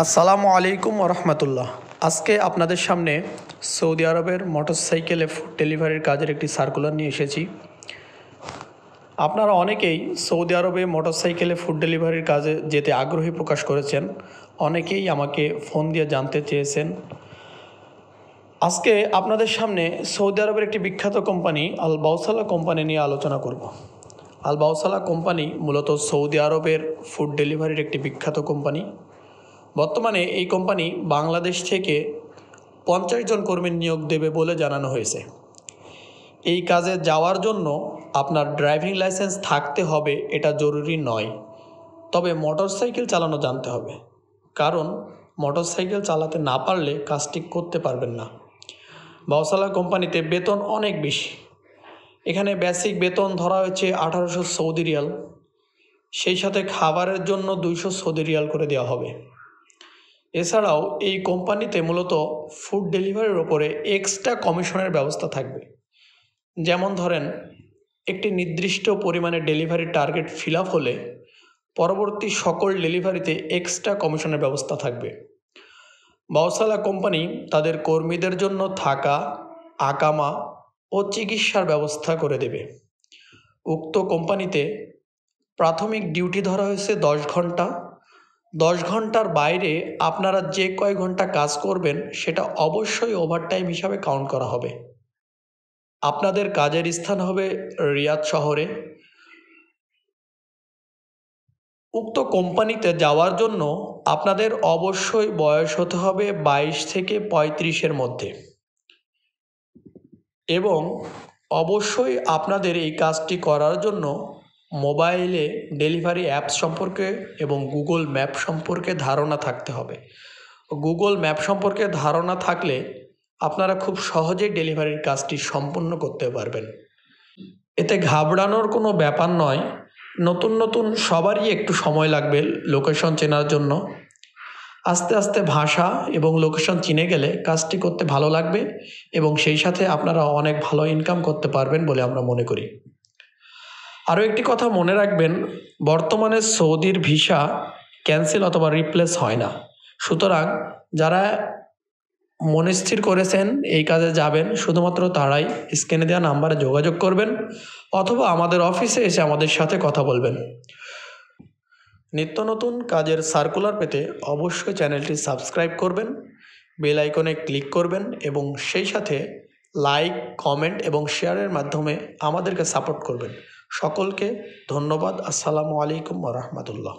আসসালামু আলাইকুম রহমতুল্লাহ। আজকে আপনাদের সামনে সৌদি আরবের মোটরসাইকেলে ফুড ডেলিভারির কাজের একটি সার্কুলার নিয়ে এসেছি। আপনারা অনেকেই সৌদি আরবে মোটরসাইকেলে ফুড ডেলিভারির কাজে যেতে আগ্রহী প্রকাশ করেছেন। অনেকেই আমাকে ফোন দিয়ে জানতে চেয়েছেন। আজকে আপনাদের সামনে সৌদি আরবের একটি বিখ্যাত কোম্পানি আল বাউসালা কোম্পানি নিয়ে আলোচনা করব। আল বাউসালা কোম্পানি মূলত সৌদি আরবের ফুড ডেলিভারির একটি বিখ্যাত কোম্পানি। বর্তমানে এই কোম্পানি বাংলাদেশ থেকে 50 জন কর্মী নিয়োগ দেবে বলে জানানো হয়েছে। এই কাজে যাওয়ার জন্য আপনার ড্রাইভিং লাইসেন্স থাকতে হবে, এটা জরুরি নয়। তবে মোটরসাইকেল চালানো জানতে হবে, কারণ মোটরসাইকেল চালাতে না পারলে কাজটি করতে পারবেন না। বাউসালা কোম্পানিতে বেতন অনেক বেশি। এখানে বেসিক বেতন ধরা হয়েছে 1800 সৌদি রিয়াল, সেই সাথে খাবারের জন্য 200 সৌদি রিয়াল করে দেওয়া হবে। এছাড়াও এই কোম্পানিতে মূলত ফুড ডেলিভারির ওপরে এক্সট্রা কমিশনের ব্যবস্থা থাকবে। যেমন ধরেন, একটি নির্দিষ্ট পরিমাণে ডেলিভারি টার্গেট ফিল আপ হলে পরবর্তী সকল ডেলিভারিতে এক্সট্রা কমিশনের ব্যবস্থা থাকবে। বাউসালা কোম্পানি তাদের কর্মীদের জন্য থাকা, আকামা ও চিকিৎসার ব্যবস্থা করে দেবে। উক্ত কোম্পানিতে প্রাথমিক ডিউটি ধরা হয়েছে 10 ঘন্টা। 10 ঘন্টার বাইরে আপনারা যে কয় ঘন্টা কাজ করবেন সেটা অবশ্যই ওভারটাইম হিসাবে কাউন্ট করা হবে। আপনাদের কাজের স্থান হবে রিয়াদ শহরে। উক্ত কোম্পানিতে যাওয়ার জন্য আপনাদের অবশ্যই বয়স হতে হবে 22 থেকে 35-এর মধ্যে, এবং অবশ্যই আপনাদের এই কাজটি করার জন্য মোবাইলে ডেলিভারি অ্যাপস সম্পর্কে এবং গুগল ম্যাপ সম্পর্কে ধারণা থাকতে হবে। গুগল ম্যাপ সম্পর্কে ধারণা থাকলে আপনারা খুব সহজেই ডেলিভারির কাজটি সম্পন্ন করতে পারবেন। এতে ঘাবড়ানোর কোনো ব্যাপার নয়। নতুন নতুন সবারই একটু সময় লাগবে লোকেশন চেনার জন্য। আস্তে আস্তে ভাষা এবং লোকেশন চিনে গেলে কাজটি করতে ভালো লাগবে, এবং সেই সাথে আপনারা অনেক ভালো ইনকাম করতে পারবেন বলে আমরা মনে করি। আরও একটি কথা মনে রাখবেন, বর্তমানে সৌদির ভিসা ক্যান্সেল অথবা রিপ্লেস হয় না। সুতরাং যারা মনস্থির করেছেন এই কাজে যাবেন, শুধুমাত্র তারাই স্ক্রিনে দেওয়া নাম্বারে যোগাযোগ করবেন অথবা আমাদের অফিসে এসে আমাদের সাথে কথা বলবেন। নিত্য নতুন কাজের সার্কুলার পেতে অবশ্যই চ্যানেলটি সাবস্ক্রাইব করবেন, বেল আইকনে ক্লিক করবেন এবং সেই সাথে লাইক, কমেন্ট এবং শেয়ারের মাধ্যমে আমাদেরকে সাপোর্ট করবেন। সকলকে ধন্যবাদ। আসসালামু আলাইকুম ওয়া রাহমাতুল্লাহ।